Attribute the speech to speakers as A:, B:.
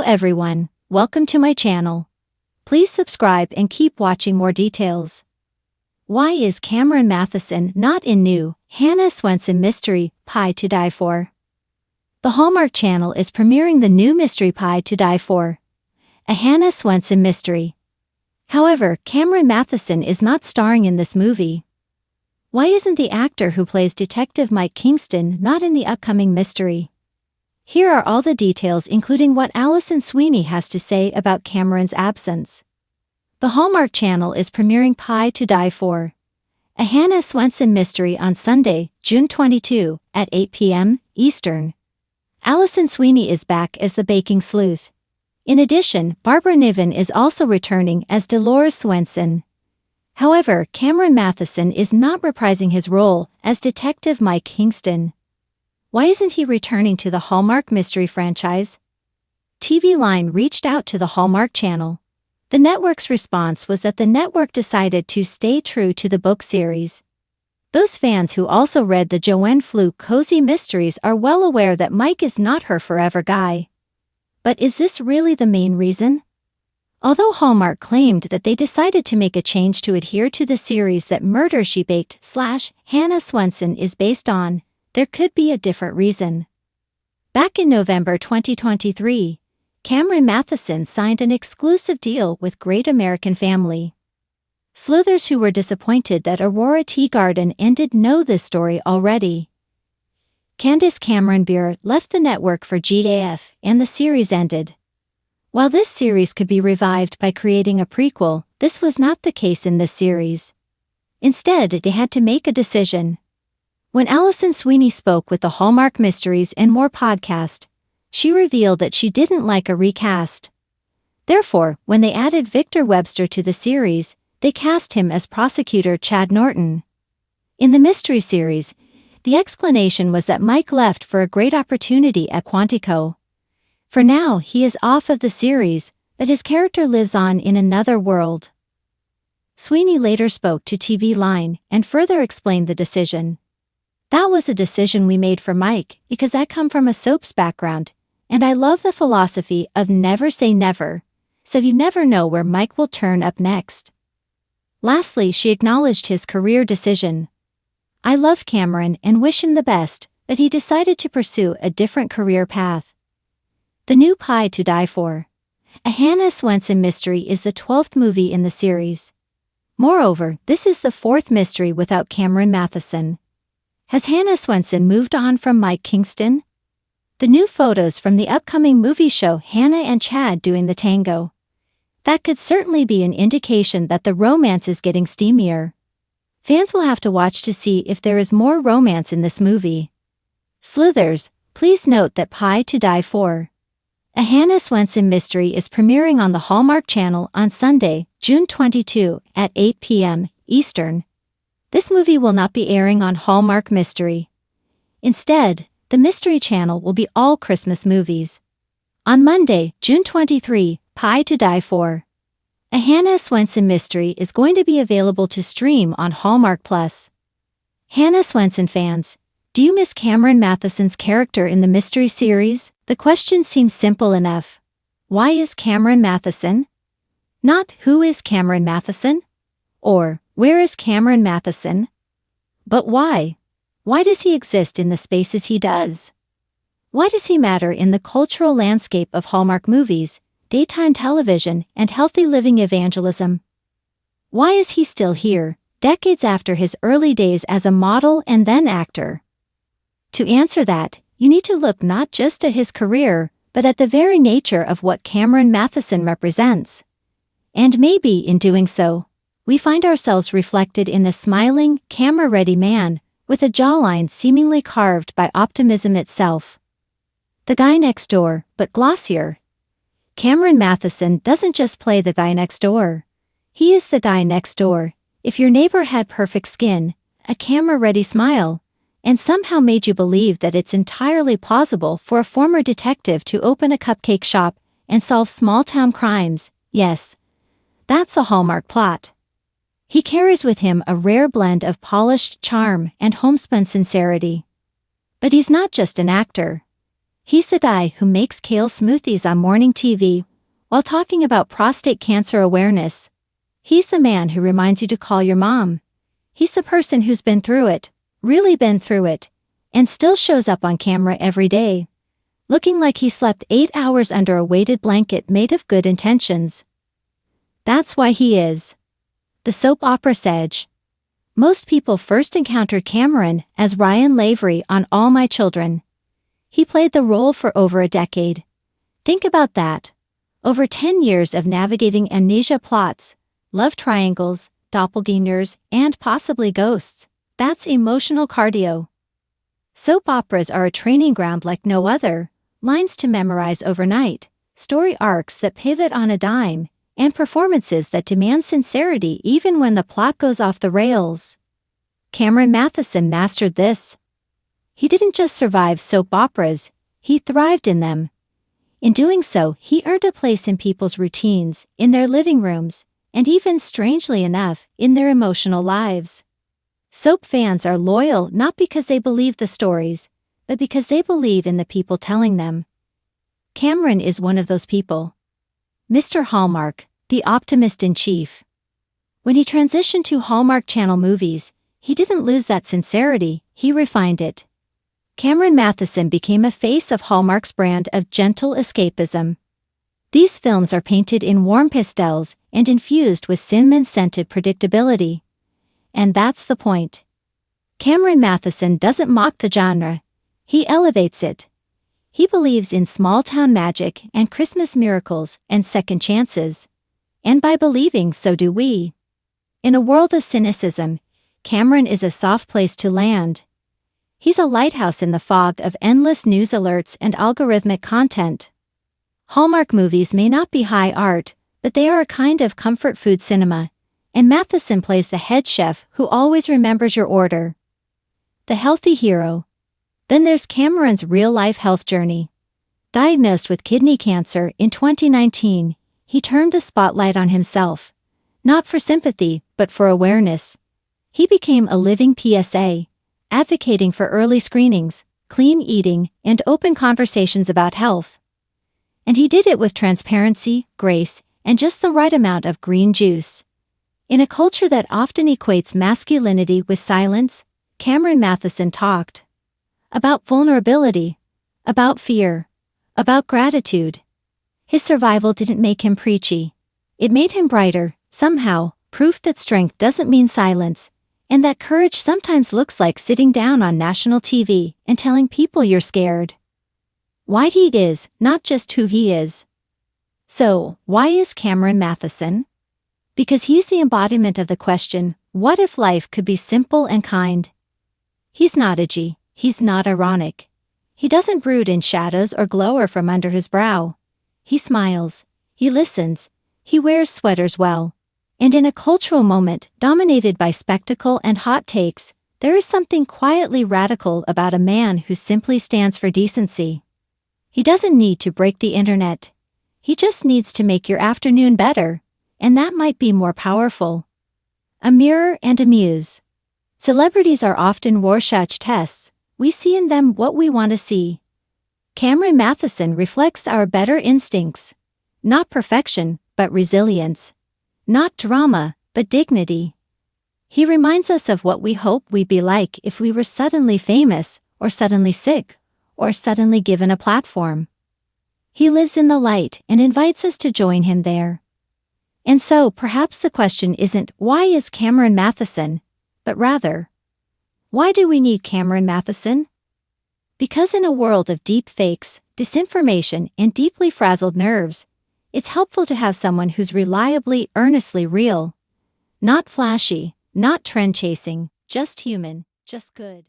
A: everyone, welcome to my channel. Please subscribe and keep watching more details. Why is Cameron Matheson not in new Hannah Swensen mystery Pie to Die For? The Hallmark Channel is premiering the new mystery Pie to Die For, a Hannah Swensen mystery. However, Cameron Matheson is not starring in this movie. Why isn't the actor who plays Detective Mike Kingston not in the upcoming mystery? Here are all the details, including what Alison Sweeney has to say about Cameron's absence. The Hallmark Channel is premiering Pie to Die For, a Hannah Swensen mystery on Sunday, June 22, at 8 p.m. Eastern. Alison Sweeney is back as the baking sleuth. In addition, Barbara Niven is also returning as Dolores Swensen. However, Cameron Matheson is not reprising his role as Detective Mike Kingston. Why isn't he returning to the Hallmark mystery franchise? TV Line reached out to the Hallmark Channel. The network's response was that the network decided to stay true to the book series. Those fans who also read the Joanne Fluke cozy mysteries are well aware that Mike is not her forever guy. But is this really the main reason? Although Hallmark claimed that they decided to make a change to adhere to the series that Murder, She Baked / Hannah Swensen is based on, there could be a different reason. Back in November 2023, Cameron Matheson signed an exclusive deal with Great American Family. Sleuthers who were disappointed that Aurora Teagarden ended know this story already. Candace Cameron Bure left the network for GAF, and the series ended. While this series could be revived by creating a prequel, this was not the case in this series. Instead, they had to make a decision. When Alison Sweeney spoke with the Hallmark Mysteries and More podcast, she revealed that she didn't like a recast. Therefore, when they added Victor Webster to the series, they cast him as prosecutor Chad Norton. In the mystery series, the explanation was that Mike left for a great opportunity at Quantico. For now, he is off of the series, but his character lives on in another world. Sweeney later spoke to TV Line and further explained the decision. That was a decision we made for Mike because I come from a soaps background, and I love the philosophy of never say never, so you never know where Mike will turn up next. Lastly, she acknowledged his career decision. I love Cameron and wish him the best, but he decided to pursue a different career path. The new Pie to Die For, a Hannah Swensen mystery, is the 12th movie in the series. Moreover, this is the 4th mystery without Cameron Matheson. Has Hannah Swensen moved on from Mike Kingston? The new photos from the upcoming movie show Hannah and Chad doing the tango. That could certainly be an indication that the romance is getting steamier. Fans will have to watch to see if there is more romance in this movie. Sleuthers, please note that Pie to Die For, a Hannah Swensen mystery, is premiering on the Hallmark Channel on Sunday, June 22 at 8 p.m. Eastern. This movie will not be airing on Hallmark Mystery. Instead, the Mystery Channel will be all Christmas movies. On Monday, June 23, Pie to Die For, a Hannah Swensen mystery, is going to be available to stream on Hallmark Plus. Hannah Swensen fans, do you miss Cameron Matheson's character in the mystery series? The question seems simple enough. Why is Cameron Matheson? Not who is Cameron Matheson? Or where is Cameron Matheson? But why? Why does he exist in the spaces he does? Why does he matter in the cultural landscape of Hallmark movies, daytime television, and healthy living evangelism? Why is he still here, decades after his early days as a model and then actor? To answer that, you need to look not just at his career, but at the very nature of what Cameron Matheson represents. And maybe in doing so, we find ourselves reflected in a smiling, camera-ready man, with a jawline seemingly carved by optimism itself. The guy next door, but glossier. Cameron Matheson doesn't just play the guy next door. He is the guy next door. If your neighbor had perfect skin, a camera-ready smile, and somehow made you believe that it's entirely plausible for a former detective to open a cupcake shop and solve small-town crimes, yes, that's a Hallmark plot. He carries with him a rare blend of polished charm and homespun sincerity. But he's not just an actor. He's the guy who makes kale smoothies on morning TV while talking about prostate cancer awareness. He's the man who reminds you to call your mom. He's the person who's been through it, really been through it, and still shows up on camera every day, looking like he slept 8 hours under a weighted blanket made of good intentions. That's why he is the soap opera sage. Most people first encountered Cameron as Ryan Lavery on All My Children. He played the role for over a decade. Think about that. Over 10 years of navigating amnesia plots, love triangles, doppelgangers, and possibly ghosts. That's emotional cardio. Soap operas are a training ground like no other. Lines to memorize overnight, story arcs that pivot on a dime, and performances that demand sincerity even when the plot goes off the rails. Cameron Matheson mastered this. He didn't just survive soap operas, he thrived in them. In doing so, he earned a place in people's routines, in their living rooms, and even, strangely enough, in their emotional lives. Soap fans are loyal not because they believe the stories, but because they believe in the people telling them. Cameron is one of those people. Mr. Hallmark, the optimist-in-chief. When he transitioned to Hallmark Channel movies, he didn't lose that sincerity, he refined it. Cameron Matheson became a face of Hallmark's brand of gentle escapism. These films are painted in warm pastels and infused with cinnamon-scented predictability. And that's the point. Cameron Matheson doesn't mock the genre, he elevates it. He believes in small-town magic and Christmas miracles and second chances. And by believing, so do we. In a world of cynicism, Cameron is a soft place to land. He's a lighthouse in the fog of endless news alerts and algorithmic content. Hallmark movies may not be high art, but they are a kind of comfort food cinema, and Matheson plays the head chef who always remembers your order. The healthy hero. Then there's Cameron's real-life health journey. Diagnosed with kidney cancer in 2019, he turned the spotlight on himself. Not for sympathy, but for awareness. He became a living PSA, advocating for early screenings, clean eating, and open conversations about health. And he did it with transparency, grace, and just the right amount of green juice. In a culture that often equates masculinity with silence, Cameron Matheson talked about vulnerability, about fear, about gratitude. His survival didn't make him preachy. It made him brighter, somehow, proof that strength doesn't mean silence, and that courage sometimes looks like sitting down on national TV and telling people you're scared. Why he is, not just who he is. So, why is Cameron Matheson? Because he's the embodiment of the question, what if life could be simple and kind? He's not edgy. He's not ironic. He doesn't brood in shadows or glower from under his brow. He smiles. He listens. He wears sweaters well. And in a cultural moment dominated by spectacle and hot takes, there is something quietly radical about a man who simply stands for decency. He doesn't need to break the internet. He just needs to make your afternoon better, and that might be more powerful. A mirror and a muse. Celebrities are often Rorschach tests. We see in them what we want to see. Cameron Matheson reflects our better instincts. Not perfection, but resilience. Not drama, but dignity. He reminds us of what we hope we'd be like if we were suddenly famous, or suddenly sick, or suddenly given a platform. He lives in the light and invites us to join him there. And so perhaps the question isn't, why is Cameron Matheson? But rather, why do we need Cameron Matheson? Because in a world of deep fakes, disinformation, and deeply frazzled nerves, it's helpful to have someone who's reliably, earnestly real. Not flashy, not trend-chasing, just human, just good.